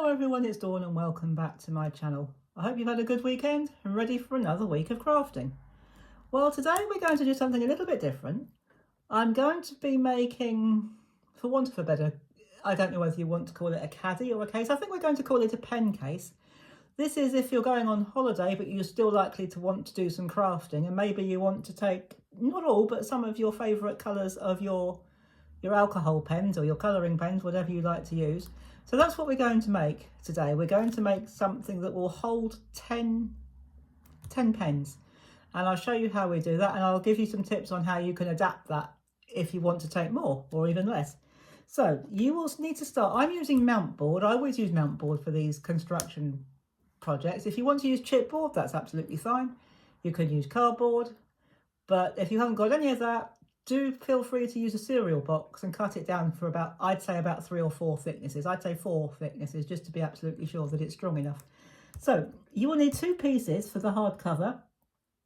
Hello everyone, it's Dawn and welcome back to my channel. I hope you've had a good weekend and ready for another week of crafting. Well, today we're going to do something a little bit different. I'm going to be making, for want of a better, I don't know whether you want to call it a caddy or a case. I think we're going to call it a pen case. This is if you're going on holiday but you're still likely to want to do some crafting, and maybe you want to take, not all, but some of your favourite colours of your alcohol pens or your colouring pens, whatever you like to use. So that's what we're going to make today. We're going to make something that will hold 10 pens. And I'll show you how we do that, and I'll give you some tips on how you can adapt that if you want to take more or even less. So you will need to start. I'm using mount board. I always use mount board for these construction projects. If you want to use chipboard, that's absolutely fine. You could use cardboard, but if you haven't got any of that, do feel free to use a cereal box and cut it down for about, I'd say about 3 or 4 thicknesses. I'd say 4 thicknesses just to be absolutely sure that it's strong enough. So you will need 2 pieces for the hard cover,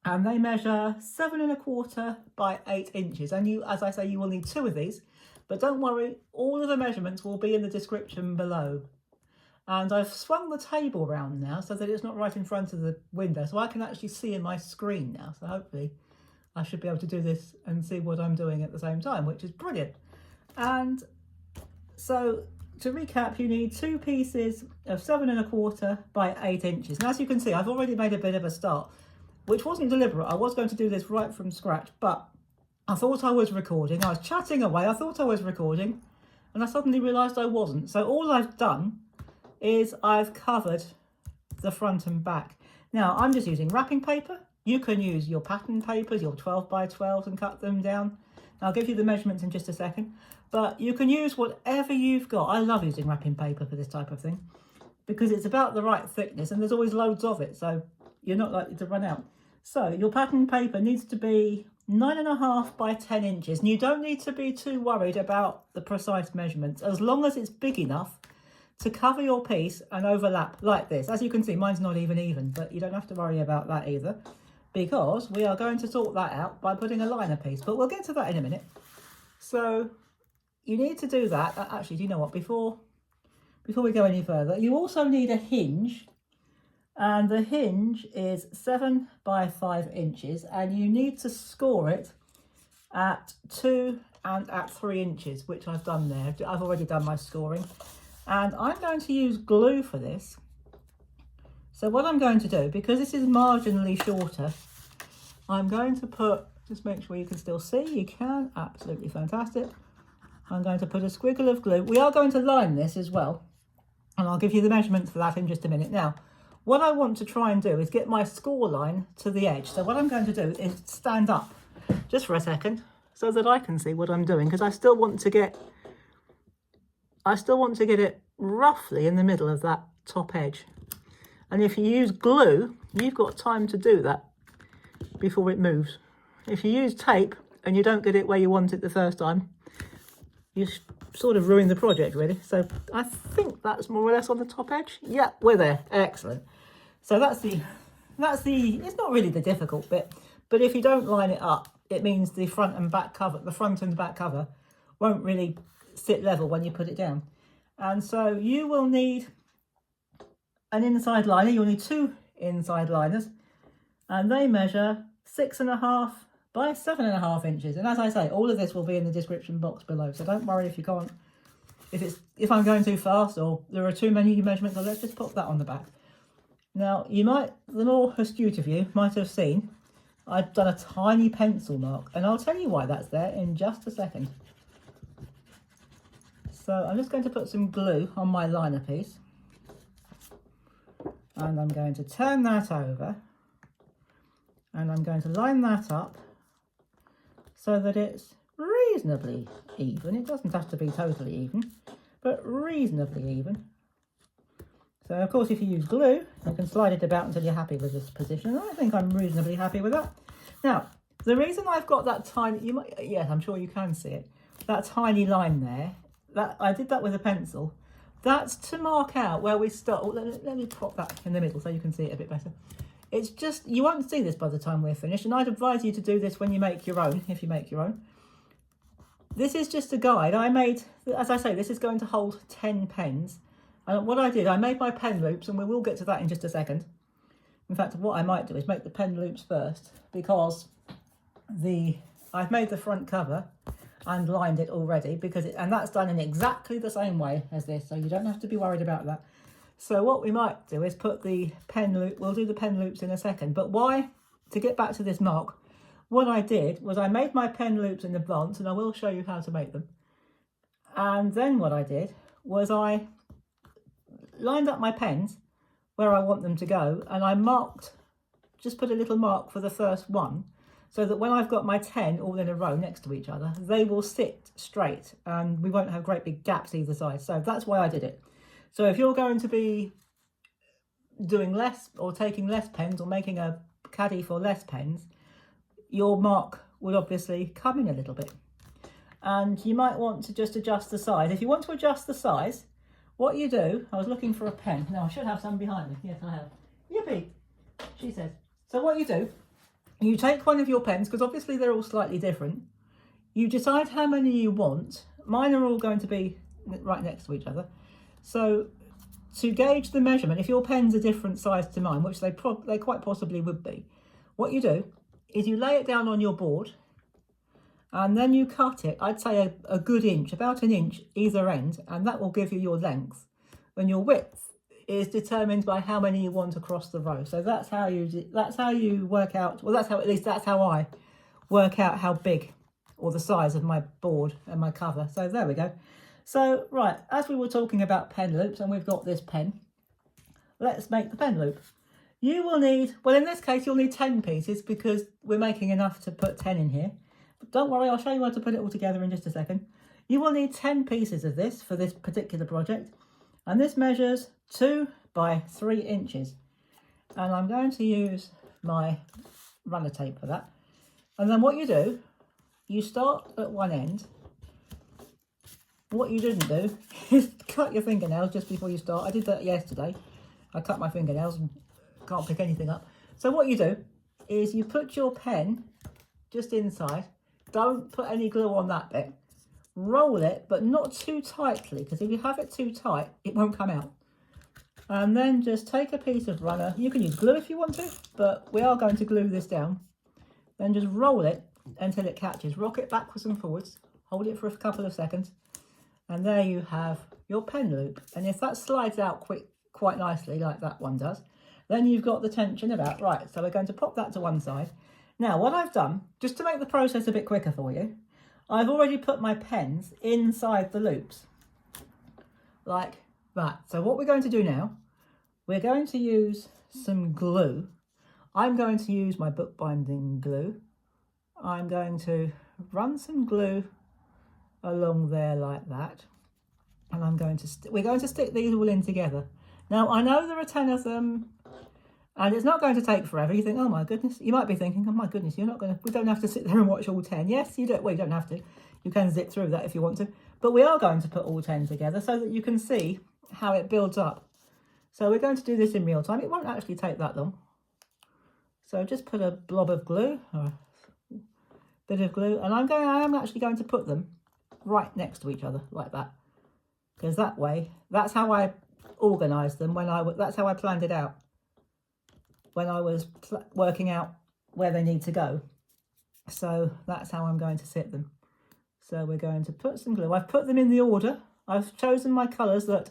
and they measure 7¼ by 8 inches. And you, as I say, you will need 2 of these, but don't worry, all of the measurements will be in the description below. And I've swung the table around now so that it's not right in front of the window, so I can actually see in my screen now. So hopefully I should be able to do this and see what I'm doing at the same time, which is brilliant. And so to recap, you need 2 pieces of 7¼ by 8 inches. And as you can see, I've already made a bit of a start, which wasn't deliberate. I was going to do this right from scratch, but I thought I was recording. I was chatting away. I thought I was recording, and I suddenly realised I wasn't. So all I've done is I've covered the front and back. Now I'm just using wrapping paper. You can use your pattern papers, your 12 by 12s, and cut them down. I'll give you the measurements in just a second, but you can use whatever you've got. I love using wrapping paper for this type of thing because it's about the right thickness and there's always loads of it, so you're not likely to run out. So your pattern paper needs to be 9½ by 10 inches, and you don't need to be too worried about the precise measurements as long as it's big enough to cover your piece and overlap like this. As you can see, mine's not even, but you don't have to worry about that either, because we are going to sort that out by putting a liner piece, but we'll get to that in a minute. So you need to do that. Actually, do you know what, before we go any further, you also need a hinge, and the hinge is 7 by 5 inches, and you need to score it at 2 and at 3 inches, which I've done there. I've already done my scoring, and I'm going to use glue for this. So what I'm going to do, because this is marginally shorter, I'm going to put, just make sure you can still see, you can, absolutely fantastic. I'm going to put a squiggle of glue. We are going to line this as well, and I'll give you the measurements for that in just a minute. Now, what I want to try and do is get my score line to the edge. So what I'm going to do is stand up just for a second so that I can see what I'm doing, because I still want to get it roughly in the middle of that top edge. And if you use glue, you've got time to do that before it moves. If you use tape and you don't get it where you want it the first time, you sort of ruin the project, really. So I think that's more or less on the top edge. Yeah, we're there. Excellent. So that's the, it's not really the difficult bit, but if you don't line it up, it means the front and back cover won't really sit level when you put it down. And so you will need an inside liner. You'll need 2 inside liners, and they measure 6½ by 7½ inches. And as I say, all of this will be in the description box below, so don't worry if you can't, if I'm going too fast or there are too many measurements. So let's just pop that on the back. Now you might, the more astute of you might have seen, I've done a tiny pencil mark, and I'll tell you why that's there in just a second. So I'm just going to put some glue on my liner piece, and I'm going to turn that over, and I'm going to line that up so that it's reasonably even. It doesn't have to be totally even, but reasonably even. So of course, if you use glue, you can slide it about until you're happy with this position. I think I'm reasonably happy with that. Now, the reason I've got that tiny, yes, I'm sure you can see it, that tiny line there, that I did that with a pencil. That's to mark out where we start. Oh, let me pop that in the middle so you can see it a bit better. It's just, you won't see this by the time we're finished, and I'd advise you to do this when you make your own, if you make your own. This is just a guide I made. As I say, this is going to hold 10 pens, And what I did, I made my pen loops, and we will get to that in just a second. In fact, what I might do is make the pen loops first, because I've made the front cover and lined it already, and that's done in exactly the same way as this, so you don't have to be worried about that. So what we might do is put the pen loop, we'll do the pen loops in a second, but why, to get back to this mark, what I did was I made my pen loops in advance, and I will show you how to make them. And then what I did was I lined up my pens where I want them to go, and I just put a little mark for the first one, so that when I've got my 10 all in a row next to each other, they will sit straight and we won't have great big gaps either side. So that's why I did it. So if you're going to be doing less or taking less pens or making a caddy for less pens, your mark will obviously come in a little bit. And you might want to just adjust the size. If you want to adjust the size, what you do, I was looking for a pen. Now I should have some behind me. Yes, I have. Yippee, she says. So what you do, you take one of your pens, because obviously they're all slightly different. You decide how many you want. Mine are all going to be right next to each other. So to gauge the measurement, if your pen's a different size to mine, which they quite possibly would be, what you do is you lay it down on your board, and then you cut it, I'd say a good inch, about an inch either end, and that will give you your length. And your width is determined by how many you want across the row. So that's how you work out, well, at least that's how I work out how big or the size of my board and my cover. So there we go. So right, as we were talking about pen loops, and we've got this pen, let's make the pen loop. You will need, well, in this case you'll need 10 pieces, because we're making enough to put 10 in here. But don't worry, I'll show you how to put it all together in just a second. You will need 10 pieces of this for this particular project, and this measures 2 by 3 inches. And I'm going to use my runner tape for that. And then what you do, you start at one end. What you didn't do is cut your fingernails just before you start. I did that yesterday. I cut my fingernails and can't pick anything up. So what you do is you put your pen just inside. Don't put any glue on that bit. Roll it, but not too tightly, because if you have it too tight, it won't come out. And then just take a piece of runner. You can use glue if you want to, but we are going to glue this down. Then just roll it until it catches. Rock it backwards and forwards. Hold it for a couple of seconds. And there you have your pen loop. And if that slides out quite nicely, like that one does, then you've got the tension about right. So we're going to pop that to one side. Now, what I've done, just to make the process a bit quicker for you, I've already put my pens inside the loops, like that. So what we're going to do now, we're going to use some glue. I'm going to use my bookbinding glue. I'm going to run some glue along there like that, and we're going to stick these all in together. Now, I know there are 10 of them, and it's not going to take forever. You think, oh my goodness, you might be thinking, oh my goodness, we don't have to sit there and watch all 10. Yes, you don't. Well, you don't have to. You can zip through that if you want to, but we are going to put all 10 together so that you can see how it builds up. So we're going to do this in real time. It won't actually take that long. So just put a blob of glue, or a bit of glue, and I am actually going to put them right next to each other like that, because that way, that's how I organised them that's how I planned it out when I was working out where they need to go. So that's how I'm going to sit them. So we're going to put some glue. I've put them in the order. I've chosen my colours that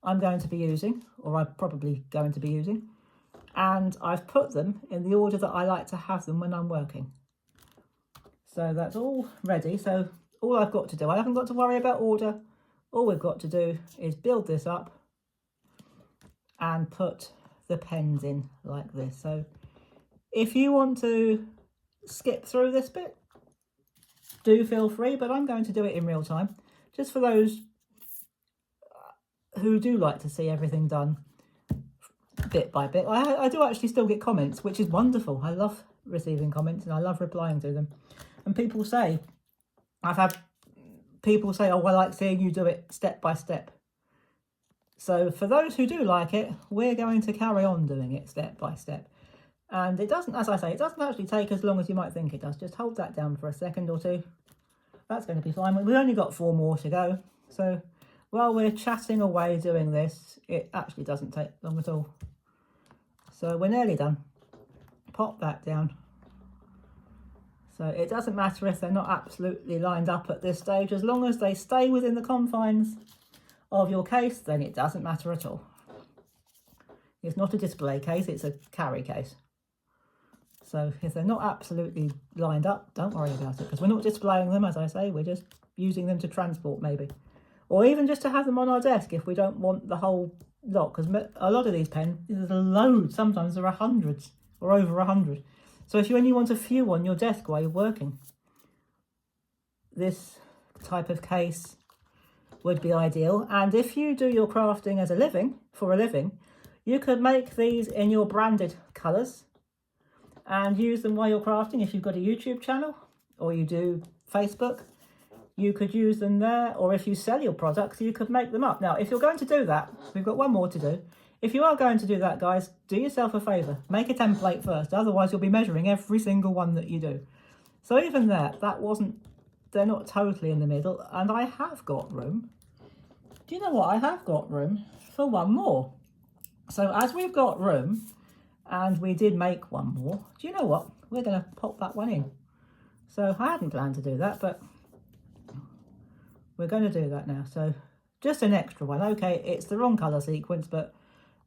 I'm going to be using, or I'm probably going to be using, and I've put them in the order that I like to have them when I'm working. So that's all ready. So all I've got to do, I haven't got to worry about order. All we've got to do is build this up and put the pens in like this. So if you want to skip through this bit, do feel free, but I'm going to do it in real time, just for those who do like to see everything done bit by bit. I do actually still get comments, which is wonderful. I love receiving comments and I love replying to them. And people say, I've had people say, oh, well, I like seeing you do it step by step. So for those who do like it, we're going to carry on doing it step by step. And it doesn't, as I say, it doesn't actually take as long as you might think it does. Just hold that down for a second or two. That's going to be fine. We've only got 4 more to go. So while we're chatting away doing this, it actually doesn't take long at all. So we're nearly done. Pop that down. So it doesn't matter if they're not absolutely lined up at this stage, as long as they stay within the confines of your case, then it doesn't matter at all. It's not a display case, it's a carry case. So if they're not absolutely lined up, don't worry about it, because we're not displaying them, as I say, we're just using them to transport maybe. Or even just to have them on our desk if we don't want the whole lot, because a lot of these pens, there's a load, sometimes there are hundreds or over 100. So if you only want a few on your desk while you're working, this type of case would be ideal. And if you do your crafting as a living, you could make these in your branded colours and use them while you're crafting. If you've got a YouTube channel or you do Facebook, you could use them there. Or if you sell your products, you could make them up. Now, if you're going to do that, we've got one more to do. If you are going to do that, guys, do yourself a favour. Make a template first. Otherwise, you'll be measuring every single one that you do. So even they're not totally in the middle. And I have got room. Do you know what? I have got room for one more. So as we've got room, and we did make one more, do you know what? We're going to pop that one in. So I hadn't planned to do that, but we're going to do that now. So just an extra one. Okay, it's the wrong colour sequence, but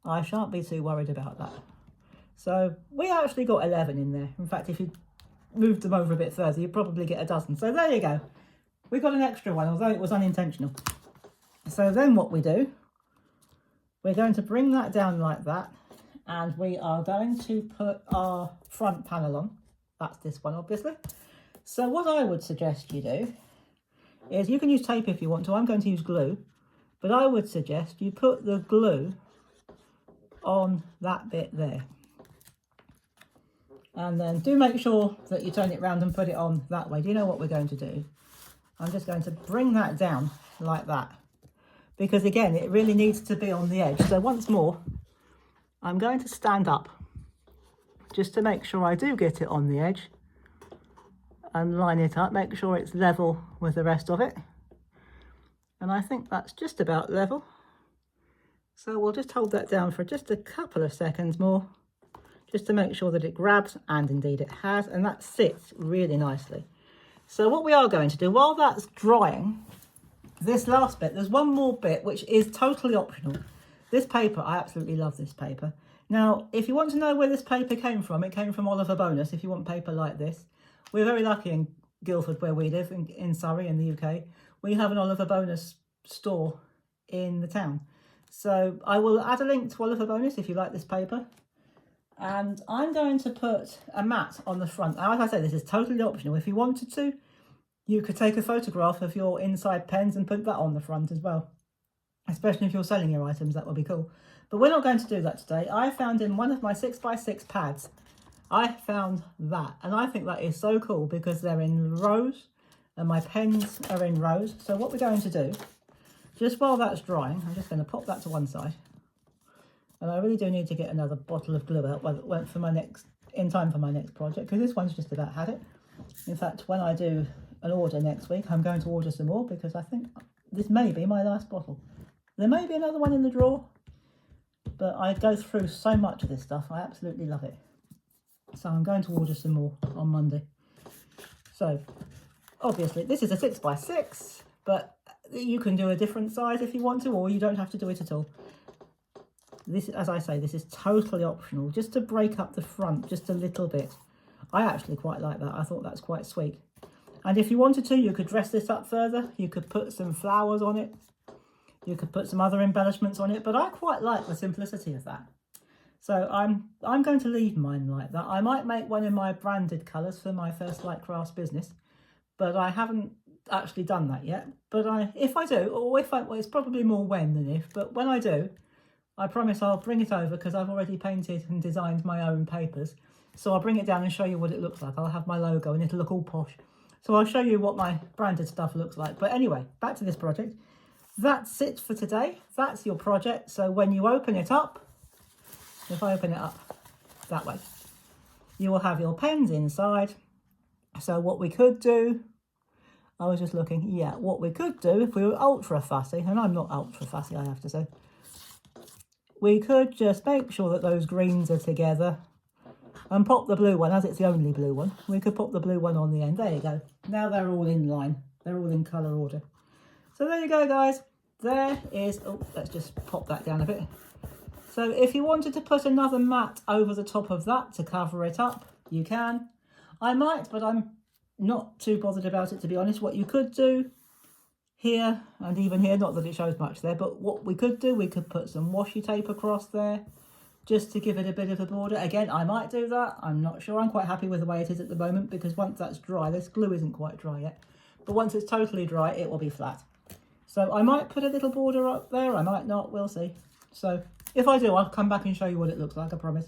I shan't be too worried about that. So we actually got 11 in there. In fact, if you moved them over a bit further, you'd probably get a dozen. So there you go. We got an extra one, although it was unintentional. So then what we do, we're going to bring that down like that, and we are going to put our front panel on. That's this one, obviously. So what I would suggest you do is, you can use tape if you want to. I'm going to use glue, but I would suggest you put the glue on that bit there. And then do make sure that you turn it round and put it on that way. Do you know what we're going to do? I'm just going to bring that down like that, because again, it really needs to be on the edge. So once more, I'm going to stand up just to make sure I do get it on the edge and line it up, make sure it's level with the rest of it. And I think that's just about level. So we'll just hold that down for just a couple of seconds more, just to make sure that it grabs, and indeed it has, and that sits really nicely. So what we are going to do, while that's drying, this last bit, there's one more bit which is totally optional. This paper, I absolutely love this paper. Now, if you want to know where this paper came from, it came from Oliver Bonus. If you want paper like this, we're very lucky in Guildford, where we live, in Surrey, in the UK. We have an Oliver Bonus store in the town. So I will add a link to Oliver Bonus if you like this paper. And I'm going to put a mat on the front. Now, as I say, this is totally optional. If you wanted to, you could take a photograph of your inside pens and put that on the front as well. Especially if you're selling your items, that would be cool. But we're not going to do that today. I found in one of my 6x6 pads, I found that. And I think that is so cool because they're in rows and my pens are in rows. So what we're going to do, just while that's drying, I'm just going to pop that to one side. And I really do need to get another bottle of glue out in time for my next project, because this one's just about had it. In fact, when I do an order next week, I'm going to order some more, because I think this may be my last bottle. There may be another one in the drawer, but I go through so much of this stuff. I absolutely love it. So I'm going to order some more on Monday. So obviously this is a 6x6, but you can do a different size if you want to, or you don't have to do it at all. This, as I say, this is totally optional, just to break up the front just a little bit. I actually quite like that. I thought that's quite sweet. And if you wanted to, you could dress this up further. You could put some flowers on it. You could put some other embellishments on it, but I quite like the simplicity of that. So I'm going to leave mine like that. I might make one in my branded colours for my First Light Crafts business, but I haven't actually done that yet. But if I do, or well, it's probably more when than if, but when I do, I promise I'll bring it over, because I've already painted and designed my own papers. So I'll bring it down and show you what it looks like. I'll have my logo and it'll look all posh. So I'll show you what my branded stuff looks like. But anyway, back to this project. That's it for today. That's your project. So when you open it up, if I open it up that way, you will have your pens inside. So what we could do, I was just looking. Yeah, what we could do if we were ultra fussy, and I'm not ultra fussy, I have to say, we could just make sure that those greens are together and pop the blue one, as it's the only blue one. We could pop the blue one on the end. There you go. Now they're all in line. They're all in colour order. So there you go, guys. There is... Oh, let's just pop that down a bit. So if you wanted to put another mat over the top of that to cover it up, you can. I might, but I'm not too bothered about it, to be honest. What you could do here and even here, not that it shows much there, but what we could do, we could put some washi tape across there just to give it a bit of a border. Again, I might do that. I'm not sure. I'm quite happy with the way it is at the moment because once that's dry, this glue isn't quite dry yet, but once it's totally dry, it will be flat. So I might put a little border up there. I might not. We'll see. So if I do, I'll come back and show you what it looks like, I promise.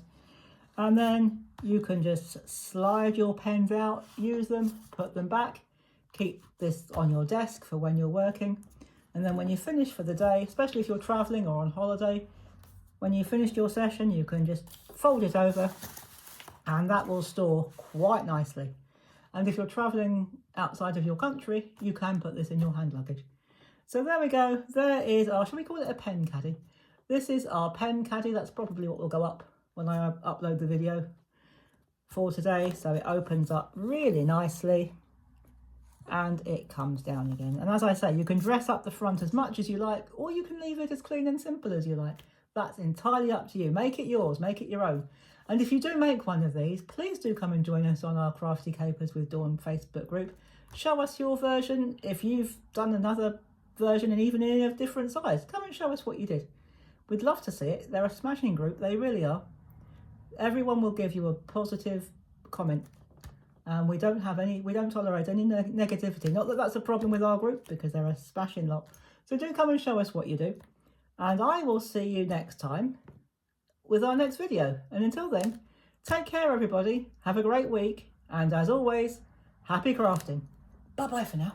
And then you can just slide your pens out, use them, put them back, keep this on your desk for when you're working. And then when you finish for the day, especially if you're traveling or on holiday, when you finished your session, you can just fold it over and that will store quite nicely. And if you're traveling outside of your country, you can put this in your hand luggage. So there we go. There is our, shall we call it a pen caddy? This is our pen caddy. That's probably what will go up when I upload the video for today. So it opens up really nicely and it comes down again. And as I say, you can dress up the front as much as you like, or you can leave it as clean and simple as you like. That's entirely up to you. Make it yours, make it your own. And if you do make one of these, please do come and join us on our Crafty Capers with Dawn Facebook group. Show us your version. If you've done another version and even in a different size, come and show us what you did. We'd love to see it. They're a smashing group, they really are. Everyone will give you a positive comment. We don't tolerate any negativity. Not that that's a problem with our group, because they're a smashing lot. So do come and show us what you do. And I will see you next time with our next video. And until then, take care everybody. Have a great week. And as always, happy crafting. Bye bye for now.